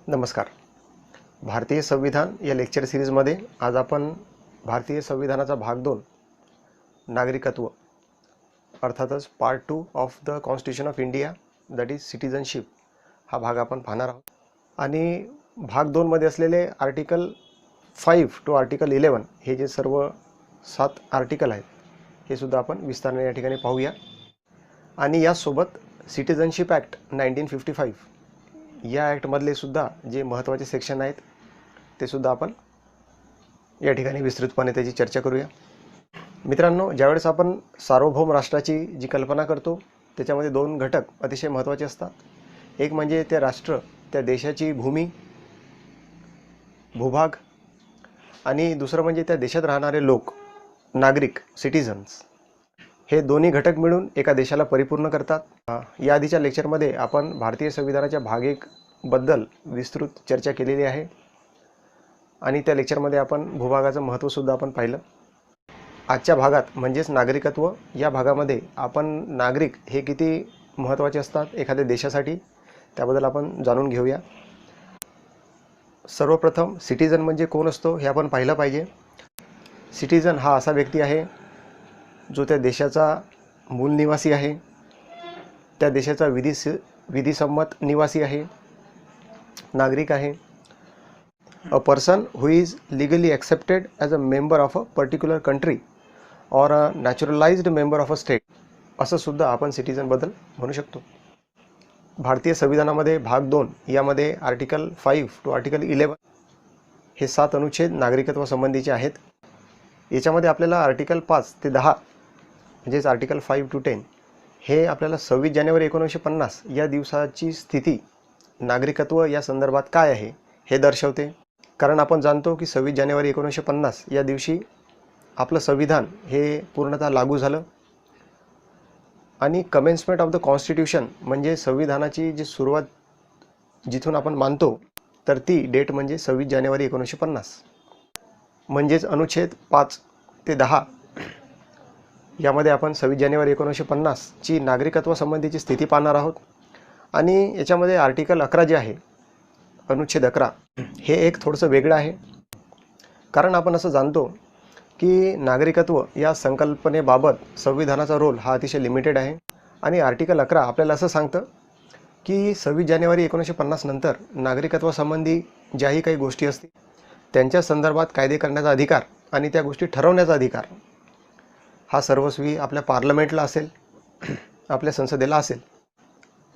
नमस्कार. भारतीय संविधान या लेक्चर सिरीजमध्ये आज आपण भारतीय संविधानाचा भाग 2 नागरिकत्व अर्थातच part 2 of the constitution of India that is citizenship हा भाग आपण पाहणार आहोत. आणि भाग 2 मध्ये असलेले आर्टिकल 5 टू आर्टिकल 11 हे जे सर्व 7 आर्टिकल आहेत हे सुद्धा आपण विस्ताराने या ठिकाणी पाहूया. आणि यासोबत सिटीजनशिप ॲक्ट 1955 या ॲक्टमधले सुद्धा जे महत्त्वाचे सेक्शन आहेत ते सुद्धा आपण या ठिकाणी विस्तृतपणे त्याची चर्चा करूया. मित्रांनो, ज्यावेळेस आपण सार्वभौम राष्ट्राची जी कल्पना करतो त्याच्यामध्ये 2 घटक अतिशय महत्त्वाचे असतात. एक म्हणजे ते राष्ट्र, त्या देशाची भूमी, भूभाग, आणि दुसरं म्हणजे त्या देशात राहणारे लोक, नागरिक, सिटीजन्स. हे दोन्ही घटक मिळून एका देशाला परिपूर्ण करतात. या आधीच्या लेक्चरमध्ये आपण भारतीय संविधानाच्या भाग 1 बद्दल विस्तृत चर्चा केलेली आहे आणि त्या लेक्चरमध्ये आपण भूभागाचं महत्त्वसुद्धा आपण पाहिलं. आजच्या भागात म्हणजेच नागरिकत्व या भागामध्ये आपण नागरिक हे किती महत्त्वाचे असतात एखाद्या देशासाठी त्याबद्दल आपण जाणून घेऊया. सर्वप्रथम सिटीजन म्हणजे कोण असतो हे आपण पाहिलं पाहिजे. सिटीजन हा असा व्यक्ती आहे जो त्या देशाचा मूल निवासी आहे, त्या देशाचा विधिसम्मत निवासी आहे, नागरिक आहे. A person who is legally accepted as a member of a particular country or a naturalised member of a state असं सुद्धा आपण सिटीजनबद्दल म्हणू शकतो. भारतीय संविधानामध्ये भाग 2 यामध्ये आर्टिकल 5 टू आर्टिकल 11 हे 7 अनुच्छेद नागरिकत्वासंबंधीचे आहेत. याच्यामध्ये आपल्याला आर्टिकल 5 ते 10 म्हणजेच आर्टिकल 5 टू 10 हे आपल्याला 26 जानेवारी 1950 या दिवसाची स्थिती नागरिकत्व या संदर्भात काय आहे हे दर्शवते. कारण आपण जाणतो की 26 जानेवारी 1950 या दिवशी आपलं संविधान हे पूर्णतः लागू झालं आणि कमेन्समेंट ऑफ द कॉन्स्टिट्यूशन म्हणजे संविधानाची जी सुरुवात जिथून आपण मानतो तर ती डेट म्हणजे 26 जानेवारी 1950. म्हणजेच अनुच्छेद 5 ते 10 यामध्ये आपण 26 जानेवारी 1950 ची नागरिकत्वासंबंधीची स्थिती पाहणार आहोत. आणि याच्यामध्ये आर्टिकल 11 जे आहे, अनुच्छेद 11 हे एक थोडंसं वेगळं आहे. कारण आपण असं जाणतो की नागरिकत्व या संकल्पनेबाबत संविधानाचा रोल हा अतिशय लिमिटेड आहे. आणि आर्टिकल 11 आपल्याला असं सांगतं की 26 जानेवारी 1950 नंतर नागरिकत्वासंबंधी ज्याही काही गोष्टी असतील त्यांच्या संदर्भात कायदे करण्याचा अधिकार आणि त्या गोष्टी ठरवण्याचा अधिकार हा सर्वस्वी आपल्या पार्लमेंटला असेल, आपल्या संसदेला असेल.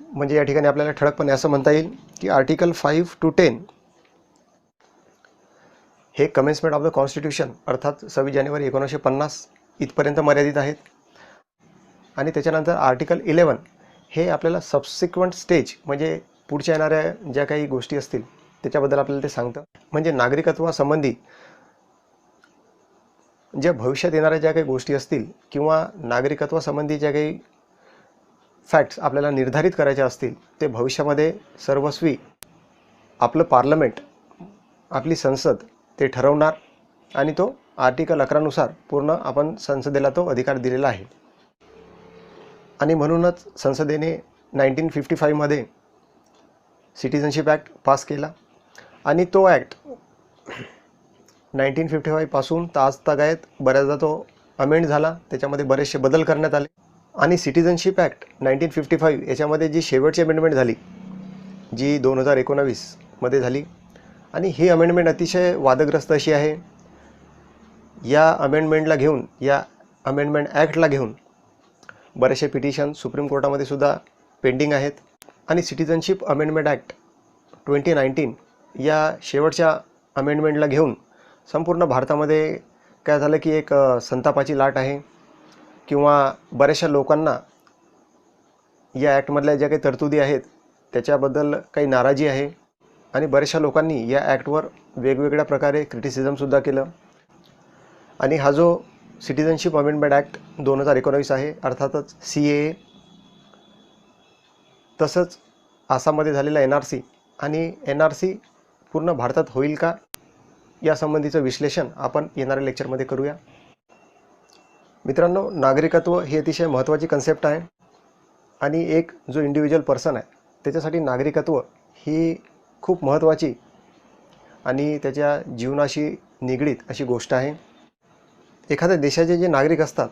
म्हणजे या ठिकाणी आपल्याला ठळकपणे असं म्हणता येईल की आर्टिकल 5 टू 10 हे कमेन्समेंट ऑफ द कॉन्स्टिट्यूशन अर्थात 26 जानेवारी 1950 इथपर्यंत मर्यादित आहेत. आणि त्याच्यानंतर आर्टिकल 11 हे आपल्याला सबसिक्वंट स्टेज म्हणजे पुढच्या येणाऱ्या ज्या काही गोष्टी असतील त्याच्याबद्दल आपल्याला ते सांगतं. म्हणजे नागरिकत्वासंबंधी ज्या भविष्यात येणाऱ्या ज्या काही गोष्टी असतील किंवा नागरिकत्वासंबंधी ज्या काही फॅक्ट्स आपल्याला निर्धारित करायच्या असतील ते भविष्यामध्ये सर्वस्वी आपलं पार्लमेंट, आपली संसद ते ठरवणार आणि तो आर्टिकल 11 नुसार पूर्ण आपण संसदेला तो अधिकार दिलेला आहे. आणि म्हणूनच संसदेने 1955 मध्ये सिटीजनशिप ॲक्ट पास केला आणि तो ॲक्ट 1955 पासून ताजतगायत बऱ्याचदा तो अमेंड झाला, त्याच्यामध्ये बरेचसे बदल करण्यात आले. आणि सिटीजनशिप ॲक्ट 1955 याच्यामध्ये जी शेवटची अमेंडमेंट झाली जी 2019 मध्ये झाली आणि ही अमेंडमेंट अतिशय वादग्रस्त अशी आहे. या अमेंडमेंटला घेऊन, या अमेंडमेंट ॲक्टला घेऊन बरेचसे पिटिशन सुप्रीम कोर्टामध्ये सुद्धा पेंडिंग आहेत. आणि सिटीजनशिप अमेंडमेंट ॲक्ट 2019 या शेवटच्या अमेंडमेंटला घेऊन संपूर्ण भारतामध्ये काय झालं की एक संतापाची लाट आहे किंवा बऱ्याचशा लोकांना या ॲक्टमधल्या ज्या काही तरतुदी आहेत त्याच्याबद्दल काही नाराजी आहे. आणि बऱ्याचशा लोकांनी या ॲक्टवर वेगवेगळ्या प्रकारे क्रिटिसिझमसुद्धा केलं. आणि हा जो सिटीजनशिप अमेंडमेंट ॲक्ट 2019 आहे अर्थातच CAA, तसंच आसाममध्ये झालेला NRC आणि NRC पूर्ण भारतात होईल का यासंबंधीचं विश्लेषण आपण येणाऱ्या लेक्चरमध्ये करूया. मित्रांनो, नागरिकत्व ही अतिशय महत्त्वाची कन्सेप्ट आहे आणि एक जो इंडिव्हिज्युअल पर्सन आहे त्याच्यासाठी नागरिकत्व ही खूप महत्त्वाची आणि त्याच्या जीवनाशी निगडीत अशी गोष्ट आहे. एखाद्या देशाचे जे नागरिक असतात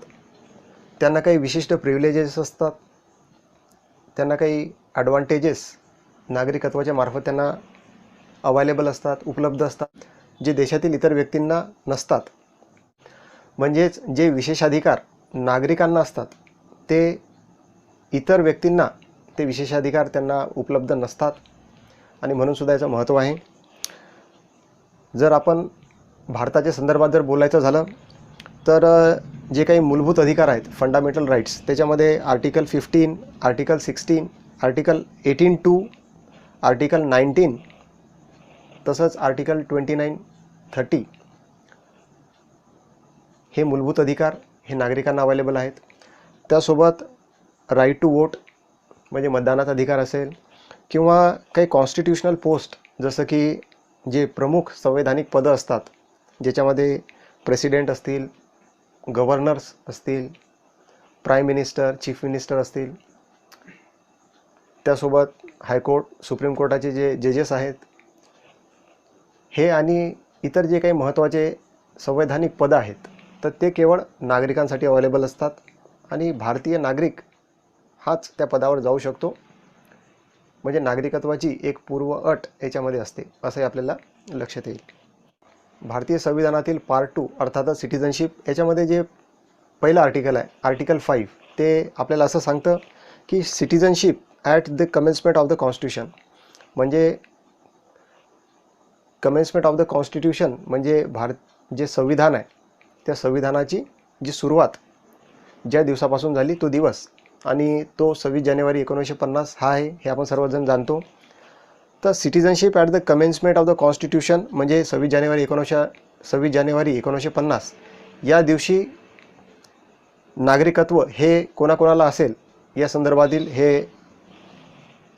त्यांना काही विशिष्ट प्रिव्हिलेजेस असतात, त्यांना काही ॲडव्हान्टेजेस नागरिकत्वाच्या मार्फत त्यांना अवेलेबल असतात, उपलब्ध असतात, जे देशातील इतर व्यक्तींना नसतात. म्हणजेच जे विशेषाधिकार नागरिकांना असतात ते इतर व्यक्तींना ते विशेषाधिकार त्यांना उपलब्ध नसतात आणि म्हणूनसुद्धा याचं महत्त्व आहे. जर आपण भारताच्या संदर्भात जर बोलायचं झालं तर जे काही मूलभूत अधिकार आहेत, फंडामेंटल राईट्स, त्याच्यामध्ये आर्टिकल 15, आर्टिकल 16, आर्टिकल 18(2), आर्टिकल 19, तसंच आर्टिकल 29, 30 हे मूलभूत अधिकार हे नागरिकांना अवेलेबल आहेत. त्यासोबत राईट टू वोट म्हणजे मतदानाचा अधिकार असेल, किंवा काही कॉन्स्टिट्यूशनल पोस्ट, जसं की जे प्रमुख संवैधानिक पदं असतात ज्याच्यामध्ये प्रेसिडेंट असतील, गव्हर्नर्स असतील, प्राईम मिनिस्टर, चीफ मिनिस्टर असतील, त्यासोबत हायकोर्ट, सुप्रीम कोर्टाचे जे जजेस आहेत, हे आणि इतर जे काही महत्त्वाचे संवैधानिक पदं आहेत तर ते केवळ नागरिकांसाठी अवेलेबल असतात आणि भारतीय नागरिक हाच त्या पदावर जाऊ शकतो. म्हणजे नागरिकत्वाची एक पूर्व अट याच्यामध्ये असते असंही आपल्याला लक्षात येईल. भारतीय संविधानातील पार्ट 2 अर्थातच सिटिझनशिप याच्यामध्ये जे पहिलं आर्टिकल आहे, आर्टिकल 5, ते आपल्याला असं सांगतं की citizenship at the commencement of the constitution. म्हणजे कमेन्समेंट ऑफ द कॉन्स्टिट्यूशन म्हणजे जे संविधान आहे त्या संविधानाची जी सुरुवात ज्या दिवसापासून झाली तो दिवस, आणि तो 26 जानेवारी 1950 हा आहे, हे आपण सर्वजण जाणतो. तर citizenship at the commencement of the constitution म्हणजे 26 जानेवारी 1950 या दिवशी नागरिकत्व हे कोणाकोणाला असेल या संदर्भातील हे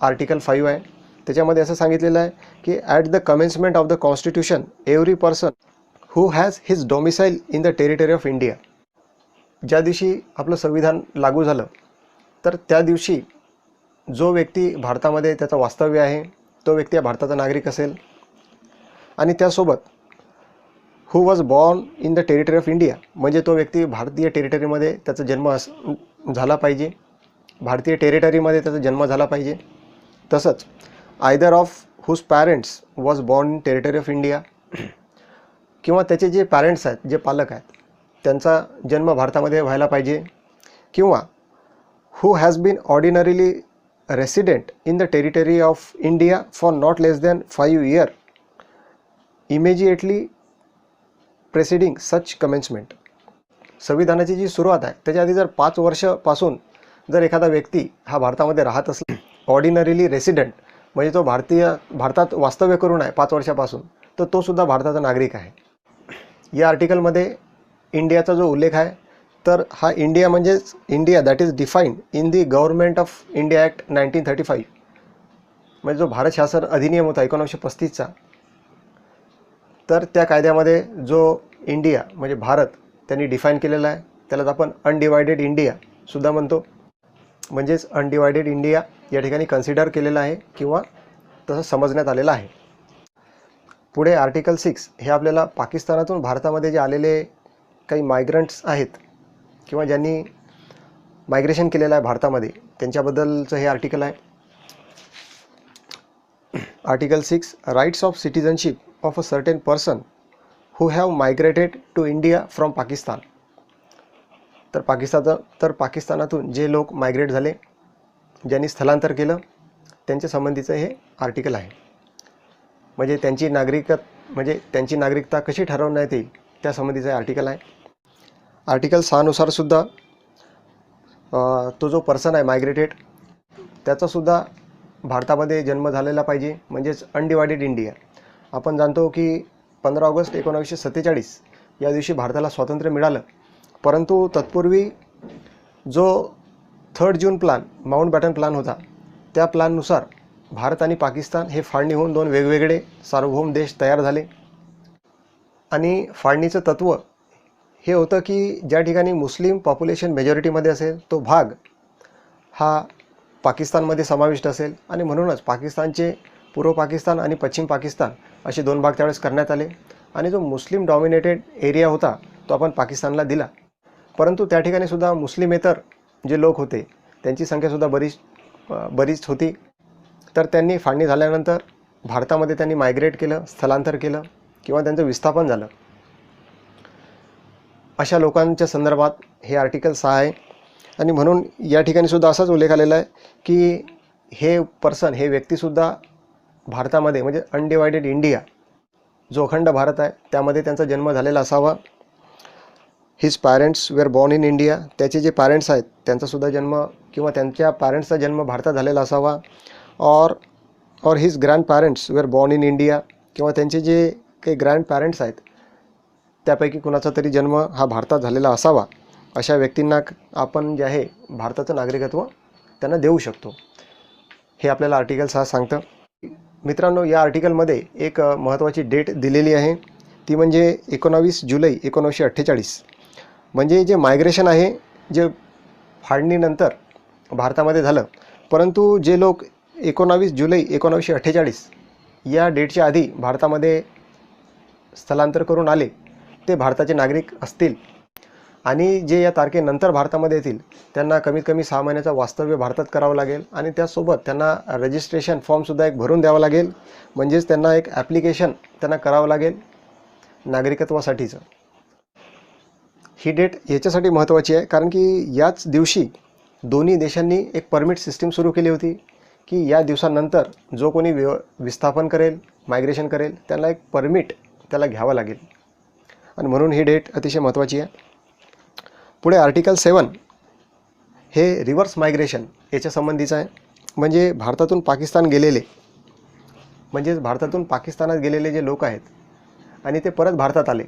आर्टिकल 5 आहे. त्याच्यामध्ये असं सांगितलेलं आहे की at the commencement of the constitution every person who has his domicile in the territory of India. ज्या दिवशी आपलं संविधान लागू झालं तर त्या दिवशी जो व्यक्ती भारतामध्ये त्याचं वास्तव्य आहे तो व्यक्ती हा भारताचा नागरिक असेल, आणि त्यासोबत who was born in the territory of India म्हणजे तो व्यक्ती भारतीय टेरिटरीमध्ये त्याचा जन्म झाला पाहिजे, भारतीय टेरिटरीमध्ये त्याचा जन्म झाला पाहिजे. तसंच either of whose parents was born in territory of India, किंवा त्याचे जे पॅरेंट्स आहेत, जे पालक आहेत, त्यांचा जन्म भारतामध्ये व्हायला पाहिजे, किंवा who has been ordinarily resident in the territory of India for not less than 5 years immediately preceding such commencement. संविधानाची जी सुरुवात आहे त्याच्या आधी जर 5 वर्षापासून जर एखादा व्यक्ती हा भारतामध्ये राहत असला, ऑर्डिनरीली रेसिडेंट म्हणजे तो भारतात वास्तव्य करून आहे 5 वर्षापासून, तर तो सुद्धा भारताचा नागरिक आहे. या आर्टिकलमध्ये इंडियाचा जो उल्लेख आहे तर हा इंडिया म्हणजेच India that is defined in the government of India act 1935 म्हणजे जो भारत शासन अधिनियम होता 1935चा, तर त्या कायद्यामध्ये जो इंडिया म्हणजे भारत त्यांनी डिफाईन केलेला आहे त्यालाच आपण अनडिवायडेड इंडिया सुद्धा म्हणतो. म्हणजेच अनडिवायडेड इंडिया या ठिकाणी कन्सिडर केलेलं आहे किंवा तसं समजण्यात आलेलं आहे. पुढे आर्टिकल 6 हे आपल्याला पाकिस्तानातून भारतामध्ये जे आलेले काही मायग्रंट्स आहेत किंवा ज्यांनी मायग्रेशन केलेलं आहे भारतामध्ये त्यांच्याबद्दलचं हे आर्टिकल आहे. Article 6 rights of citizenship of a certain person who have migrated to India from Pakistan. तर पाकिस्तानातून जे लोक मायग्रेट झाले, ज्यांनी स्थलांतर केलं, त्यांच्या संबंधीचं हे आर्टिकल आहे. म्हणजे त्यांची नागरिकता कशी ठरवण्यात येईल त्या संबंधीचं आर्टिकल आहे. आर्टिकल 6 नुसार सुद्धा तो जो पर्सन आहे मायग्रेटेड त्याचासुद्धा भारतामध्ये जन्म झालेला पाहिजे, म्हणजेच अनडिवायडेड इंडिया. आपण जाणतो की 15 ऑगस्ट 1947 या दिवशी भारताला स्वातंत्र्य मिळालं, परंतु तत्पूर्वी जो 3 जून प्लान, माउंटबॅटन प्लान होता, त्या प्लाननुसार भारत आणि पाकिस्तान हे फाळणी होऊन 2 वेगवेगळे सार्वभौम देश तयार झाले. आणि फाळणीचं तत्त्व हे होतं की ज्या ठिकाणी मुस्लिम पॉप्युलेशन मेजॉरिटीमध्ये असेल तो भाग हा पाकिस्तानमध्ये समाविष्ट असेल, आणि म्हणूनच पाकिस्तानचे पूर्व पाकिस्तान आणि पश्चिम पाकिस्तान असे दोन भाग त्यावेळेस करण्यात आले आणि जो मुस्लिम डॉमिनेटेड एरिया होता तो आपण पाकिस्तानला दिला. परंतु त्या ठिकाणी सुद्धा मुस्लिमेतर जे लोक होते त्यांची संख्यासुद्धा बरीच होती. तर त्यांनी फाळणी झाल्यानंतर भारतामध्ये त्यांनी मायग्रेट केलं, स्थलांतर केलं किंवा त्यांचं विस्थापन झालं. अशा लोकांच्या संदर्भात हे आर्टिकल 6 आहे. आणि म्हणून या ठिकाणी सुद्धा असाच उल्लेख आलेला आहे की हे व्यक्तीसुद्धा भारतामध्ये म्हणजे अनडिवायडेड इंडिया जो अखंड भारत आहे त्यामध्ये त्यांचा जन्म झालेला असावा. His parents were born in India, त्याचे जे पॅरेंट्स आहेत त्यांचासुद्धा जन्म किंवा त्यांच्या पॅरेंट्सचा जन्म भारतात झालेला असावा. Or his grand parents were born in India, किंवा त्यांचे जे काही ग्रँड पॅरेंट्स आहेत त्यापैकी कुणाचा तरी जन्म हा भारतात झालेला असावा. अशा व्यक्तींना आपण जे आहे भारताचं नागरिकत्व त्यांना देऊ शकतो. हे आपल्याला आर्टिकल 6 सांगतं. मित्रांनो, या आर्टिकलमध्ये एक महत्त्वाची डेट दिलेली आहे, ती म्हणजे 19 जुलै 1948. म्हणजे जे मायग्रेशन आहे जे फाळणीनंतर भारतामध्ये झालं, परंतु जे लोक 19 जुलै 1948 या डेटच्या आधी भारतामध्ये स्थलांतर करून आले ते भारताचे नागरिक असतील आणि जे या तारखेनंतर भारतामध्ये येतील त्यांना कमीत कमी 6 महिन्याचं वास्तव्य भारतात करावं लागेल आणि त्यासोबत त्यांना रजिस्ट्रेशन फॉर्मसुद्धा एक भरून द्यावं लागेल. म्हणजेच त्यांना एक ॲप्लिकेशन त्यांना करावं लागेल नागरिकत्वासाठीचं. ही डेट याच्यासाठी महत्त्वाची आहे कारण की याच दिवशी दोन्ही देशांनी एक परमिट सिस्टीम सुरू केली होती की या दिवसानंतर जो कोणी विस्थापन करेल, मायग्रेशन करेल, त्यांना एक परमिट त्याला घ्यावं लागेल आणि म्हणून ही डेट अतिशय महत्त्वाची आहे. पुढे आर्टिकल 7 हे रिव्हर्स मायग्रेशन याच्या संबंधीचं आहे. म्हणजे भारतातून पाकिस्तान गेलेले, म्हणजेच भारतातून पाकिस्तानात गेलेले जे लोक आहेत आणि ते परत भारतात आले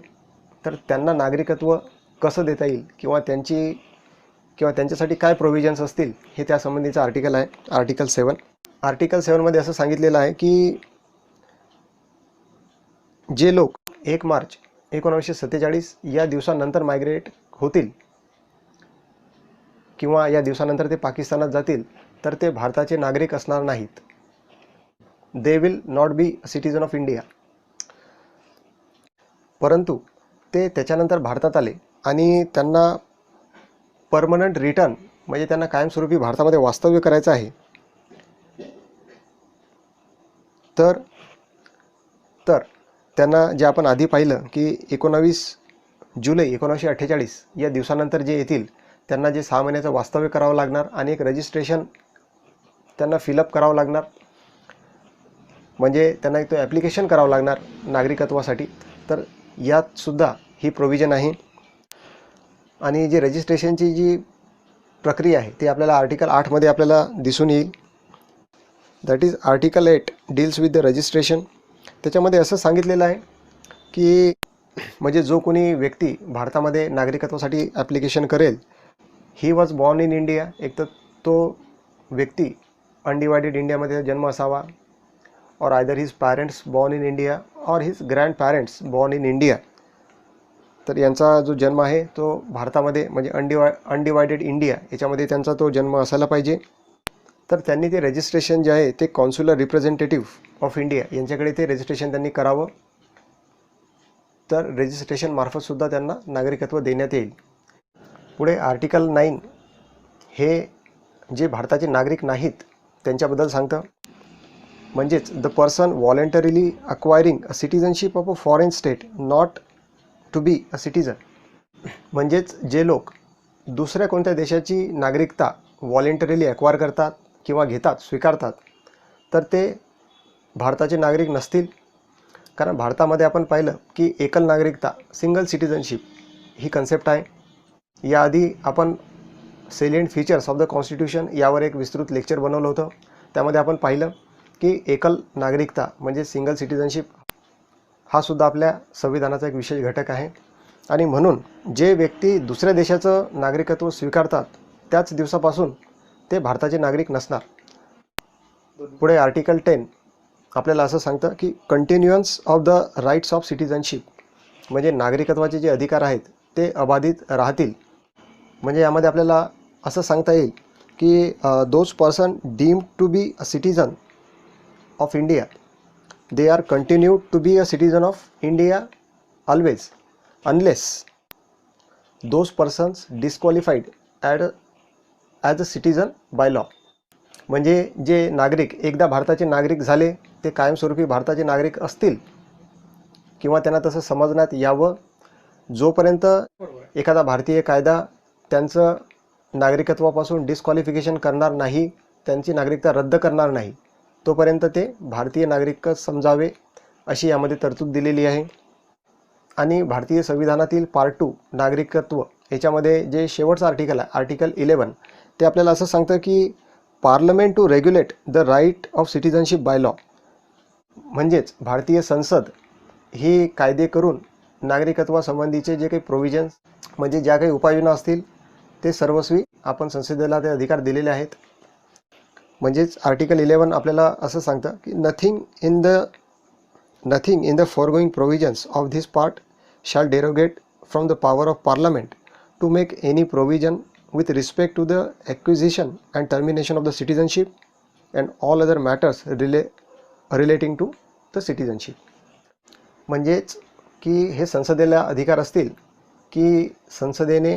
तर त्यांना नागरिकत्व कसं देता येईल किंवा त्यांच्यासाठी काय प्रोव्हिजन्स असतील हे त्यासंबंधीचं आर्टिकल आहे, आर्टिकल 7. आर्टिकल 7मध्ये असं सांगितलेलं आहे की जे लोक 1 मार्च 1947 या दिवसानंतर मायग्रेट होतील किंवा या दिवसानंतर ते पाकिस्तानात जातील तर ते भारताचे नागरिक असणार नाहीत. They will not be citizen of India. परंतु ते त्याच्यानंतर भारतात आले आणि त्यांना परमनंट रिटर्न म्हणजे त्यांना कायमस्वरूपी भारतामध्ये वास्तव्य करायचं आहे तर त्यांना जे आपण आधी पाहिलं की 19 जुलै 1948 या दिवसानंतर जे येतील त्यांना जे 6 महिन्याचं वास्तव्य करावं लागणार आणि एक रजिस्ट्रेशन त्यांना फिलअप करावं लागणार, म्हणजे त्यांना एक तो ॲप्लिकेशन करावं लागणार नागरिकत्वासाठी. तर यातसुद्धा ही प्रोव्हिजन आहे. आणि जी रजिस्ट्रेशनची जी प्रक्रिया आहे ती आपल्याला आर्टिकल 8मध्ये आपल्याला दिसून येईल. That is article 8 deals with the registration. त्याच्यामध्ये असं सांगितलेलं आहे की म्हणजे जो कोणी व्यक्ती भारतामध्ये नागरिकत्वासाठी ॲप्लिकेशन करेल, he was born in India, एक तर तो व्यक्ती अनडिवायडेड इंडियामध्ये जन्म असावा, or either his parents born in India or his grand parents born in India. तर यांचा जो जन्म आहे तो भारतामध्ये म्हणजे अनडिवायडेड इंडिया याच्यामध्ये त्यांचा तो जन्म असायला पाहिजे. तर त्यांनी ते रजिस्ट्रेशन जे आहे ते कॉन्स्युलर रिप्रेझेंटेटिव्ह ऑफ इंडिया यांच्याकडे ते रजिस्ट्रेशन त्यांनी करावं. तर रजिस्ट्रेशनमार्फतसुद्धा त्यांना नागरिकत्व देण्यात येईल. पुढे आर्टिकल 9 हे जे भारताचे नागरिक नाहीत त्यांच्याबद्दल सांगतं. म्हणजेच the person voluntarily acquiring a citizenship of a foreign state not to be a citizen. म्हणजेच जे लोक दुसऱ्या कोणत्या देशाची नागरिकता व्हॉलेंटरीली अक्वायर करतात किंवा घेतात, स्वीकारतात, तर ते भारताचे नागरिक नसतील. कारण भारतामध्ये आपण पाहिलं की एकल नागरिकता, सिंगल सिटिझनशिप ही कन्सेप्ट आहे. याआधी आपण salient features of the constitution यावर एक विस्तृत लेक्चर बनवलं होतं. त्यामध्ये आपण पाहिलं की एकल नागरिकता म्हणजे सिंगल सिटिझनशिप हा सुद्धा आपल्या संविधानाचा एक विशेष घटक आहे. आणि म्हणून जे व्यक्ती दुसऱ्या देशाचं नागरिकत्व स्वीकारतात त्याच दिवसापासून ते भारताचे नागरिक नसणार. पुढे आर्टिकल 10 आपल्याला असं सांगतं की continuance of the rights of citizenship, म्हणजे नागरिकत्वाचे जे अधिकार आहेत ते अबाधित राहतील. म्हणजे यामध्ये आपल्याला असं सांगता येईल की those person deemed to be a citizen of India, they are continued to be a citizen of India always, unless those persons disqualified as a citizen by law. म्हणजे जे नागरिक एकदा भारताचे नागरिक झाले ते कायमस्वरूपी भारताचे नागरिक असतील किंवा त्यांना तसं समजण्यात यावं, जोपर्यंत एखादा भारतीय कायदा त्यांचं नागरिकत्वापासून डिस्क्वालिफिकेशन करणार नाही, त्यांची नागरिकता रद्द करणार नाही, तोपर्यंत ते भारतीय नागरिक समजावे अशी यामध्ये तरतूद दिलेली आहे. आणि भारतीय संविधानातील पार्ट 2 नागरिकत्व याच्यामध्ये जे शेवटचं आर्टिकल आहे, आर्टिकल 11, ते आपल्याला असं सांगतं की Parliament to regulate the right of citizenship by law. म्हणजेच भारतीय संसद ही कायदे करून नागरिकत्वासंबंधीचे जे काही प्रोव्हिजन्स म्हणजे ज्या काही उपाययोजना असतील ते सर्वस्वी आपण संसदेला ते अधिकार दिलेले आहेत. म्हणजेच आर्टिकल 11 आपल्याला असं सांगतं की nothing in the foregoing provisions of this part shall derogate from the power of Parliament to make any provision with respect to the acquisition and termination of the citizenship and all other matters relating to the citizenship. म्हणजेच की हे संसदेला अधिकार असतील की संसदेने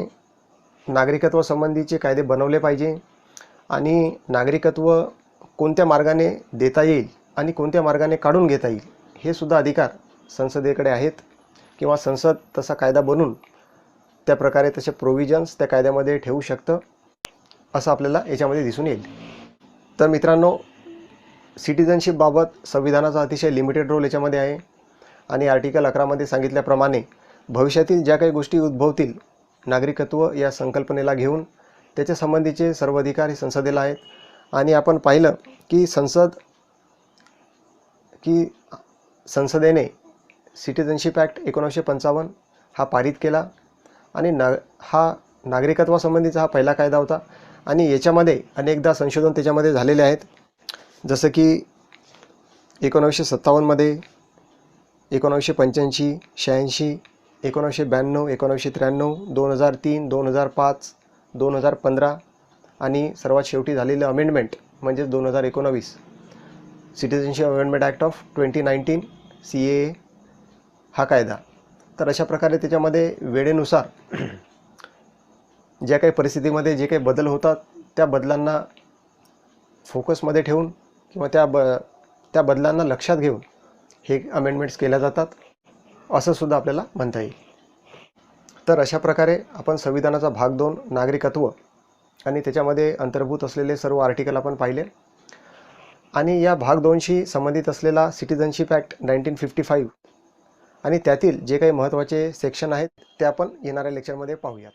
नागरिकत्व संबंधीचे कायदे बनवले पाहिजे आणि नागरिकत्व कोणत्या मार्गाने देता येईल आणि कोणत्या मार्गाने काढून घेता येईल हे सुद्धा अधिकार संसदेकडे आहेत, किंवा संसद तसा कायदा बनवून त्या प्रकारे तसे प्रोव्हिजन्स त्या कायद्यामध्ये ठेवू शकतं असं आपल्याला याच्यामध्ये दिसून येईल. तर मित्रांनो, सिटिझनशिपबाबत संविधानाचा अतिशय लिमिटेड रोल याच्यामध्ये आहे आणि आर्टिकल 11 मध्ये सांगितल्याप्रमाणे भविष्यातील ज्या काही गोष्टी उद्भवतील नागरिकत्व या संकल्पनेला घेऊन त्याच्या संबंधीचे सर्व अधिकार हे संसदेला आहेत. आणि आपण पाहिलं की संसदेने सिटिझनशिप ॲक्ट 1955 हा पारित केला आणि हा नागरिकत्वासंबंधीचा हा पहिला कायदा होता आणि याच्यामध्ये अनेकदा संशोधन त्याच्यामध्ये झालेले आहेत. जसं की 1957 मध्ये, 1985, 86, 1992, 1993, 2003, 2005, 2015 आणि सर्वात शेवटी झालेलं अमेंडमेंट म्हणजे 2019 citizenship amendment act of 2019 CAA हा कायदा. तर अशा प्रकारे त्याच्यामध्ये वेळेनुसार ज्या काही परिस्थितीमध्ये जे काही बदल होतात त्या बदलांना फोकसमध्ये ठेवून किंवा त्या बदलांना लक्षात घेऊन हे अमेंडमेंट्स केल्या जातात असं सुद्धा आपल्याला म्हणता येईल. तर अशा प्रकारे आपण संविधानाचा भाग 2 नागरिकत्व आणि त्याच्यामध्ये अंतर्भूत असलेले सर्व आर्टिकल आपण पाहिले आणि या भाग 2शी संबंधित असलेला सिटिझनशिप ॲक्ट 1955 आणि त्यातील जे काही महत्त्वाचे सेक्शन आहेत ते आपण येणाऱ्या लेक्चरमध्ये पाहूयात.